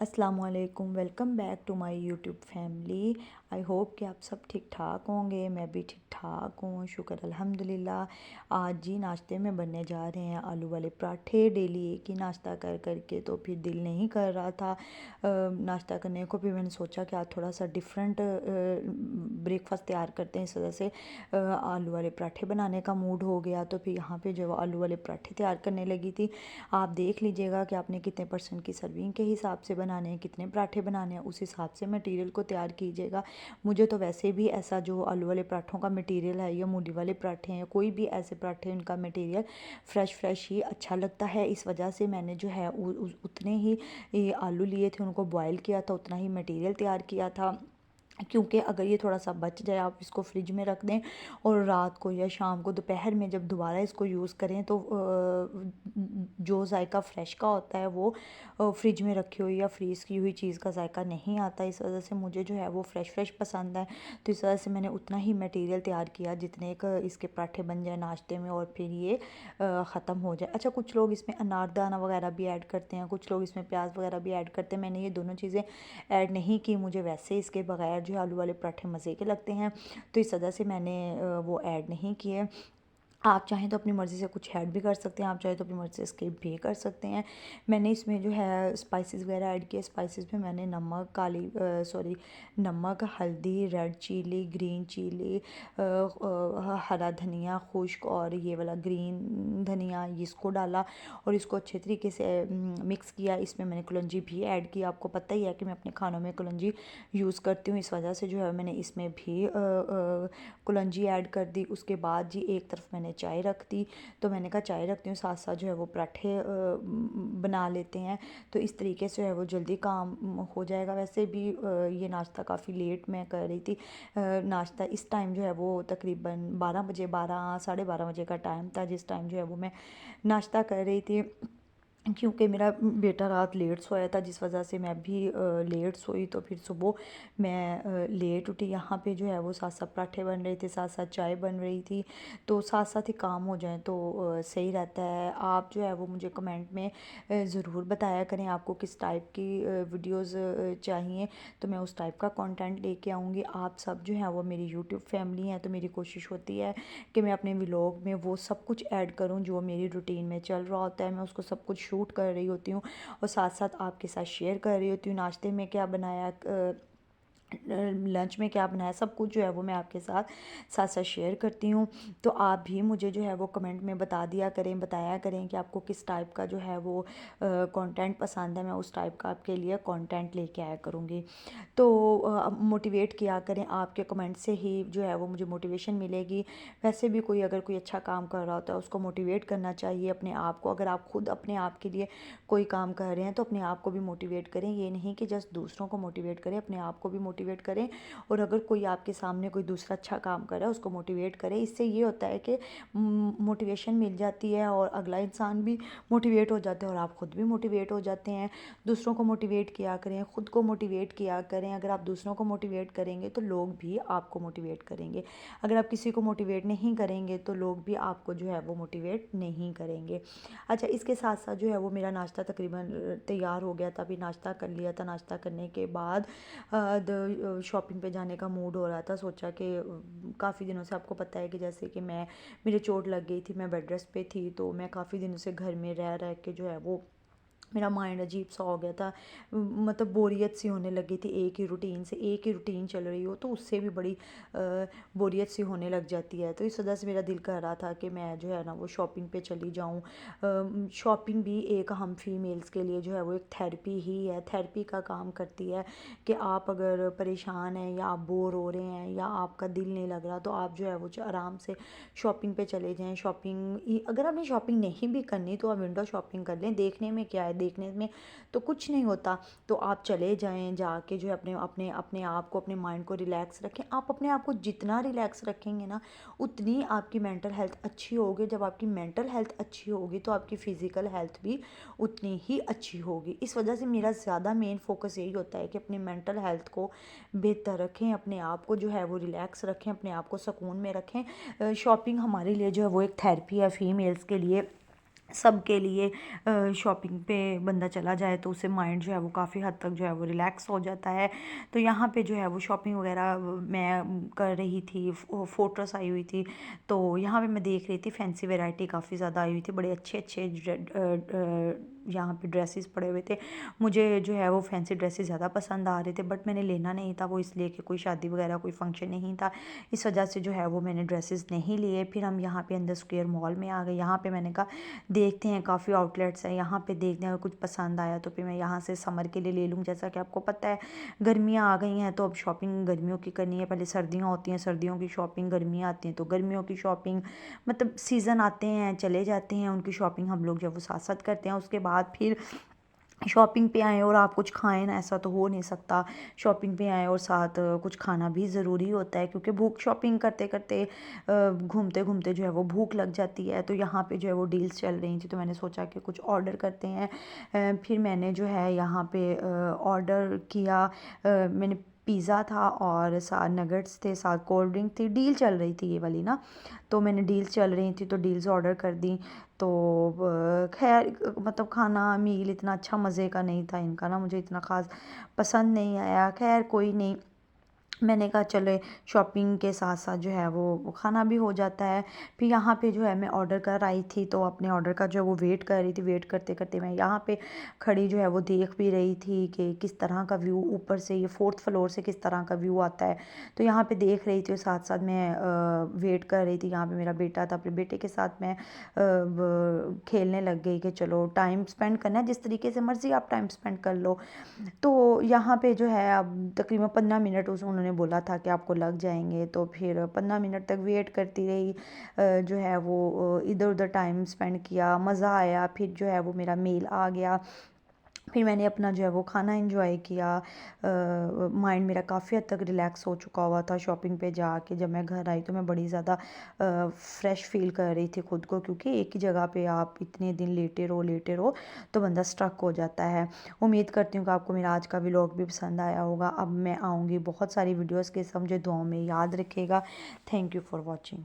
अस्सलामुअलैकुम, welcome back to my YouTube family. I hope कि आप सब ठीक ठाक होंगे। मैं भी ठीक ठाक हूँ, शुक्र अल्हम्दुलिल्लाह। आज जी नाश्ते में बनने जा रहे हैं आलू वाले पराठे। डेली एक ही नाश्ता कर करके तो फिर दिल नहीं कर रहा था नाश्ता करने को। फिर मैंने सोचा कि आज थोड़ा सा डिफरेंट ब्रेकफास्ट तैयार करते हैं। इस वजह से आलू वाले पराठे बनाने का मूड हो गया। तो फिर यहाँ पे जो आलू वाले पराठे तैयार करने लगी थी। आप देख लीजिएगा कि आपने कितने परसेंट की सर्विंग के हिसाब से बनाने हैं, कितने पराठे बनाने हैं, उस हिसाब से मटेरियल को तैयार कीजिएगा। मुझे तो वैसे भी ऐसा जो आलू वाले पराठों का मटेरियल है या मूली वाले पराठे हैं, कोई भी ऐसे पराठे उनका मटेरियल फ्रेश ही अच्छा लगता है। इस वजह से मैंने जो है उतने ही ये आलू लिए थे, उनको बॉयल किया था, उतना ही मटेरियल तैयार किया था। क्योंकि अगर ये थोड़ा सा बच जाए, आप इसको फ्रिज में रख दें और रात को या शाम को दोपहर में जब दोबारा इसको यूज़ करें तो जो जायका फ़्रेश का होता है वो फ्रिज में रखी हुई या फ्रीज़ की हुई चीज़ का जायका नहीं आता। इस वजह से मुझे जो है वो फ़्रेश पसंद है। तो इस वजह से मैंने उतना ही मटेरियल तैयार किया जितने इसके पराठे बन जाए नाश्ते में और फिर ये ख़त्म हो जाए। अच्छा, कुछ लोग इसमें अनारदाना वगैरह भी ऐड करते हैं, कुछ लोग इसमें प्याज वगैरह भी ऐड करते हैं। मैंने ये दोनों चीज़ें ऐड नहीं की। मुझे वैसे इसके बगैर जो आलू वाले पराठे मज़े के लगते हैं, तो इस वजह से मैंने वो ऐड नहीं किए। आप चाहें तो अपनी मर्ज़ी से कुछ ऐड भी कर सकते हैं, आप चाहें तो अपनी मर्ज़ी से स्किप भी कर सकते हैं। मैंने इसमें जो है स्पाइसेस वगैरह ऐड किए। स्पाइसेस में मैंने नमक, हल्दी, रेड चिली, ग्रीन चिली, हरा धनिया खुश्क और ये वाला ग्रीन धनिया, इसको डाला और इसको अच्छे तरीके से मिक्स किया। इसमें मैंने कलौंजी भी ऐड किया। आपको पता ही है कि मैं अपने खानों में कलौंजी यूज़ करती हूँ, इस वजह से जो है मैंने इसमें भी कलौंजी ऐड कर दी। उसके बाद जी एक तरफ मैंने चाय रख दी। तो मैंने कहा चाय रखती हूँ, साथ साथ जो है वो पराठे बना लेते हैं। तो इस तरीके से जो है वो जल्दी काम हो जाएगा। वैसे भी ये नाश्ता काफ़ी लेट मैं कर रही थी। नाश्ता इस टाइम जो है वो तकरीबन 12 बजे, 12 साढ़े 12 बजे का टाइम था जिस टाइम जो है वो मैं नाश्ता कर रही थी। क्योंकि मेरा बेटा रात लेट सोया था, जिस वजह से मैं भी लेट सोई। तो फिर सुबह मैं लेट उठी। यहाँ पे जो है वो साथ साथ पराठे बन रहे थे, साथ साथ चाय बन रही थी। तो साथ साथ ही काम हो जाए तो सही रहता है। आप जो है वो मुझे कमेंट में ज़रूर बताया करें आपको किस टाइप की वीडियोस चाहिए, तो मैं उस टाइप का कंटेंट लेके आऊँगी। आप सब जो है वो मेरी यूट्यूब फैमिली हैं, तो मेरी कोशिश होती है कि मैं अपने व्लॉग में वो सब कुछ ऐड करूँ जो मेरी रूटीन में चल रहा होता है। मैं उसको सब कुछ शूट कर रही होती हूँ और साथ साथ आपके साथ शेयर कर रही होती हूँ। नाश्ते में क्या बनाया, लंच में क्या बनाया, सब कुछ जो है वो मैं आपके साथ साथ साथ शेयर करती हूँ। तो आप भी मुझे जो है वो कमेंट में बताया करें कि आपको किस टाइप का जो है वो कंटेंट पसंद है। मैं उस टाइप का आपके लिए कंटेंट लेके आया करूँगी। तो मोटिवेट किया करें, आपके कमेंट से ही जो है वो मुझे मोटिवेशन मिलेगी। वैसे भी कोई अगर कोई अच्छा काम कर रहा होता है उसको मोटिवेट करना चाहिए अपने आप को। अगर आप खुद अपने आप के लिए कोई काम कर रहे हैं तो अपने आप को भी मोटिवेट करें। ये नहीं कि जस्ट दूसरों को मोटिवेट करें, अपने आप को भी मोटिवेट करें। और अगर कोई आपके सामने कोई दूसरा अच्छा काम कर रहा है उसको मोटिवेट करें। इससे ये होता है कि मोटिवेशन मिल जाती है और अगला इंसान भी मोटिवेट हो जाता है और आप खुद भी मोटिवेट हो जाते हैं। दूसरों को मोटिवेट किया करें, ख़ुद को मोटिवेट किया करें। अगर आप दूसरों को मोटिवेट करेंगे तो लोग भी आपको मोटिवेट करेंगे। अगर आप किसी को मोटिवेट नहीं करेंगे तो लोग भी आपको जो है वो मोटिवेट नहीं करेंगे। अच्छा, इसके साथ साथ जो है वो मेरा नाश्ता तकरीबन तैयार हो गया था। अभी नाश्ता कर लिया था। नाश्ता करने के बाद शॉपिंग पे जाने का मूड हो रहा था। सोचा कि काफ़ी दिनों से, आपको पता है कि जैसे कि मेरे चोट लग गई थी, मैं बेड रेस्ट पे थी, तो मैं काफ़ी दिनों से घर में रह के जो है वो मेरा माइंड अजीब सा हो गया था। मतलब बोरियत सी होने लगी थी। एक ही रूटीन चल रही हो तो उससे भी बड़ी बोरियत सी होने लग जाती है। तो इस वजह से मेरा दिल कर रहा था कि मैं जो है ना वो शॉपिंग पे चली जाऊँ। शॉपिंग भी एक हम फीमेल्स के लिए जो है वो एक थेरेपी ही है, थेरेपी का काम करती है। कि आप अगर परेशान हैं या आप बोर हो रहे हैं या आपका दिल नहीं लग रहा, तो आप जो है वो आराम से शॉपिंग पे चले जाएँ। अगर आपने शॉपिंग नहीं भी करनी तो आप विंडो शॉपिंग कर लें। देखने में क्या है, देखने में तो कुछ नहीं होता। तो आप चले जाएं, जाके जो है अपने अपने अपने आप को, अपने माइंड को रिलैक्स रखें। आप अपने आप को जितना रिलैक्स रखेंगे ना उतनी आपकी मेंटल हेल्थ अच्छी होगी। जब आपकी मेंटल हेल्थ अच्छी होगी तो आपकी फ़िज़िकल हेल्थ भी उतनी ही अच्छी होगी। इस वजह से मेरा ज़्यादा मेन फोकस यही होता है कि अपनी मेंटल हेल्थ को बेहतर रखें, अपने आप को जो है वो रिलैक्स रखें, अपने आप को सुकून में रखें। शॉपिंग हमारे लिए जो है वो एक थेरेपी है फीमेल्स के लिए। सब के लिए शॉपिंग पे बंदा चला जाए तो उससे माइंड जो है वो काफ़ी हद तक जो है वो रिलैक्स हो जाता है। तो यहाँ पे जो है वो शॉपिंग वगैरह मैं कर रही थी, फोटोस आई हुई थी, तो यहाँ पे मैं देख रही थी फैंसी वैरायटी काफ़ी ज़्यादा आई हुई थी, बड़े अच्छे अच्छे यहाँ पे ड्रेसेस पड़े हुए थे। मुझे जो है वो फैंसी ड्रेसेस ज़्यादा पसंद आ रहे थे, बट मैंने लेना नहीं था वो, इसलिए कि कोई शादी वगैरह कोई फंक्शन नहीं था, इस वजह से जो है वो मैंने ड्रेसेस नहीं लिए। फिर हम यहाँ पे अंदर स्क्वायर मॉल में आ गए। यहाँ पे मैंने कहा देखते हैं, काफ़ी आउटलेट्स हैं यहाँ पे, देखते हैं अगर कुछ पसंद आया तो फिर मैं यहाँ से समर के लिए ले लूँ। जैसा कि आपको पता है गर्मियाँ आ गई हैं, तो अब शॉपिंग गर्मियों की करनी है। पहले सर्दियाँ होती हैं, सर्दियों की शॉपिंग, गर्मियाँ आती हैं तो गर्मियों की शॉपिंग, मतलब सीज़न आते हैं चले जाते हैं, उनकी शॉपिंग हम लोग जब वो साथ साथ करते हैं। उसके बाद फिर शॉपिंग पे आएँ और आप कुछ खाएँ ना, ऐसा तो हो नहीं सकता। शॉपिंग पे आएँ और साथ कुछ खाना भी ज़रूरी होता है, क्योंकि भूख, शॉपिंग करते करते घूमते घूमते जो है वो भूख लग जाती है। तो यहाँ पे जो है वो डील्स चल रही थी, तो मैंने सोचा कि कुछ ऑर्डर करते हैं। फिर मैंने जो है यहाँ पे ऑर्डर किया। मैंने पिज़्ज़ा था और साथ नगेट्स थे, साथ कोल्ड ड्रिंक थी, डील चल रही थी ये वाली ना, तो मैंने डील्स चल रही थी तो डील्स ऑर्डर कर दी। तो खैर मतलब खाना मील इतना अच्छा मज़े का नहीं था इनका ना, मुझे इतना ख़ास पसंद नहीं आया। खैर कोई नहीं, मैंने कहा चले शॉपिंग के साथ साथ जो है वो खाना भी हो जाता है। फिर यहाँ पे जो है मैं ऑर्डर कर आई थी, तो अपने ऑर्डर का जो है वो वेट कर रही थी। वेट करते करते मैं यहाँ पे खड़ी जो है वो देख भी रही थी कि किस तरह का व्यू ऊपर से, ये 4th फ्लोर से किस तरह का व्यू आता है। तो यहाँ पे देख रही थी और साथ साथ मैं वेट कर रही थी। यहाँ पे मेरा बेटा था, अपने बेटे के साथ मैं खेलने लग गई कि चलो टाइम स्पेंड करना है, जिस तरीके से मर्ज़ी आप टाइम स्पेंड कर लो। तो यहाँ पे जो है अब तकरीबन 15 मिनट उस उन्होंने बोला था कि आपको लग जाएंगे, तो फिर 15 मिनट तक वेट करती रही। जो है वो इधर उधर टाइम स्पेंड किया, मज़ा आया। फिर जो है वो मेरा मील आ गया, फिर मैंने अपना जो है वो खाना एंजॉय किया। माइंड मेरा काफ़ी हद तक रिलैक्स हो चुका हुआ था शॉपिंग पे जाके। जब मैं घर आई तो मैं बड़ी ज़्यादा फ्रेश फील कर रही थी ख़ुद को, क्योंकि एक ही जगह पे आप इतने दिन लेटे रहो तो बंदा स्ट्रक हो जाता है। उम्मीद करती हूँ कि आपको मेरा आज का व्लॉग भी पसंद आया होगा। अब मैं आऊँगी बहुत सारी वीडियोज़ के साथ, मुझे दुआओं में याद रखिएगा। Thank you for watching.